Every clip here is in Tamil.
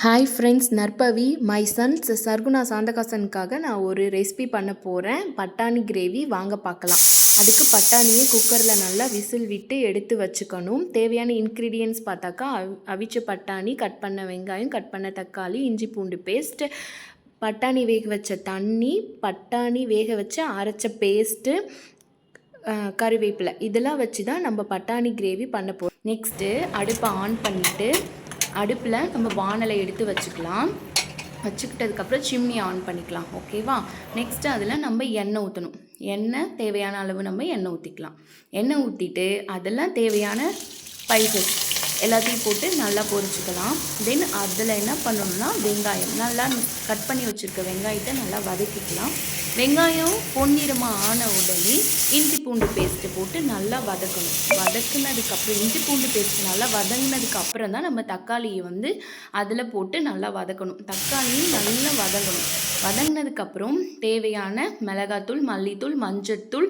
Hi friends, Narpavi my sons Sarguna சாந்தகாசனுக்காக நான் ஒரு ரெசிபி பண்ண போகிறேன். பட்டாணி கிரேவி வாங்க பார்க்கலாம். அதுக்கு பட்டாணியை குக்கரில் நல்லா விசில் விட்டு எடுத்து வச்சுக்கணும். தேவையான இன்க்ரீடியன்ட்ஸ் பார்த்தாக்கா அவிச்ச பட்டாணி, கட் பண்ண வெங்காயம், கட் பண்ண தக்காளி, இஞ்சி பூண்டு பேஸ்ட், பட்டாணி வேக வச்ச தண்ணி, பட்டாணி வேக வச்ச அரைச்ச பேஸ்ட்டு, கருவேப்பிலை, இதெல்லாம் வச்சு தான் நம்ம பட்டாணி கிரேவி பண்ண போகிறோம். நெக்ஸ்ட்டு அடுப்பை ஆன் பண்ணிவிட்டு அடுப்பில் நம்ம வானலை எடுத்து வச்சுக்கலாம். வச்சுக்கிட்டதுக்கப்புறம் சிம்னி ஆன் பண்ணிக்கலாம். ஓகேவா? நெக்ஸ்ட்டு அதில் நம்ம எண்ணெய் ஊற்றணும். எண்ணெய் தேவையான அளவு நம்ம எண்ணெய் ஊற்றிக்கலாம். எண்ணெய் ஊற்றிட்டு அதெல்லாம் தேவையான ஸ்பைசஸ் எல்லாத்தையும் போட்டு நல்லா பொரிச்சுக்கலாம். தென் அதில் என்ன பண்ணணும்னா வெங்காயம் நல்லா கட் பண்ணி வச்சுருக்க வெங்காயத்தை நல்லா வதக்கிக்கலாம். வெங்காயம் பொன்னிறமாக ஆன உடனே இஞ்சி பூண்டு பேஸ்ட்டு போட்டு நல்லா வதக்கணும். வதக்குனதுக்கப்புறம் இஞ்சி பூண்டு பேஸ்ட்டு நல்லா வதங்கினதுக்கப்புறம் தான் நம்ம தக்காளியை அதில் போட்டு நல்லா வதக்கணும். தக்காளியும் நல்லா வதங்கணும். வதங்கினதுக்கப்புறம் தேவையான மிளகாத்தூள், மல்லித்தூள், மஞ்சத்தூள்,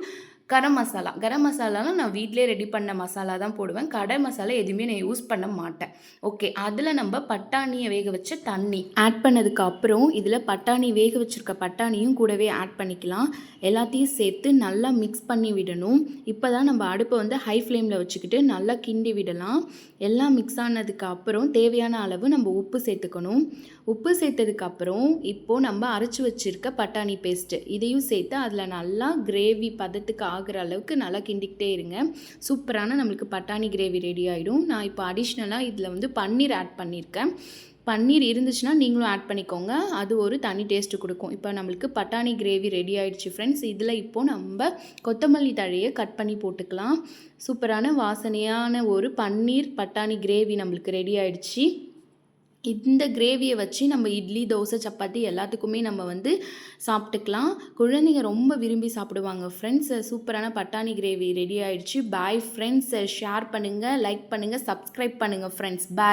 கரம் மசாலாலாம் நான் வீட்டிலே ரெடி பண்ண மசாலா தான் போடுவேன். கடை மசாலா எதுவுமே நான் யூஸ் பண்ண மாட்டேன். ஓகே, அதில் நம்ம பட்டாணியை வேக வச்ச தண்ணி ஆட் பண்ணதுக்கப்புறம் இதில் பட்டாணி வேக வச்சுருக்க பட்டாணியும் கூடவே ஆட் பண்ணிக்கலாம். எல்லாத்தையும் சேர்த்து நல்லா மிக்ஸ் பண்ணி விடணும். இப்போ தான் நம்ம அடுப்பை ஹை ஃப்ளேமில் வச்சுக்கிட்டு நல்லா கிண்டி விடலாம். எல்லாம் மிக்ஸ் ஆனதுக்கப்புறம் தேவையான அளவு நம்ம உப்பு சேர்த்துக்கணும். உப்பு சேர்த்ததுக்கப்புறம் இப்போது நம்ம அரைச்சி வச்சுருக்க பட்டாணி பேஸ்ட்டு இதையும் சேர்த்து அதில் நல்லா கிரேவி பதத்துக்கு ஆகிற அளவுக்கு நல்லா கிண்டிக்கிட்டே இருங்க. சூப்பரான நம்மளுக்கு பட்டாணி கிரேவி ரெடி ஆகிடும். நான் இப்போ அடிஷ்னலாக இதில் பன்னீர் ஆட் பண்ணியிருக்கேன். பன்னீர் இருந்துச்சுன்னா நீங்களும் ஆட் பண்ணிக்கோங்க. அது ஒரு தனி டேஸ்ட்டு கொடுக்கும். இப்போ நம்மளுக்கு பட்டாணி கிரேவி ரெடி ஆகிடுச்சு ஃப்ரெண்ட்ஸ். இதில் இப்போது நம்ம கொத்தமல்லி தழையை கட் பண்ணி போட்டுக்கலாம். சூப்பரான வாசனையான ஒரு பன்னீர் பட்டாணி கிரேவி நம்மளுக்கு ரெடி ஆகிடுச்சு. இந்த கிரேவியை வச்சு நம்ம இட்லி, தோசை, சப்பாத்தி எல்லாத்துக்குமே நம்ம சாப்பிட்டுக்கலாம். குழந்தைங்க ரொம்ப விரும்பி சாப்பிடுவாங்க ஃப்ரெண்ட்ஸ். சூப்பரான பட்டாணி கிரேவி ரெடி ஆகிடுச்சு. Bye friends. ஷேர் பண்ணுங்கள், லைக் பண்ணுங்கள், சப்ஸ்கிரைப் பண்ணுங்கள் ஃப்ரெண்ட்ஸ். பாய்.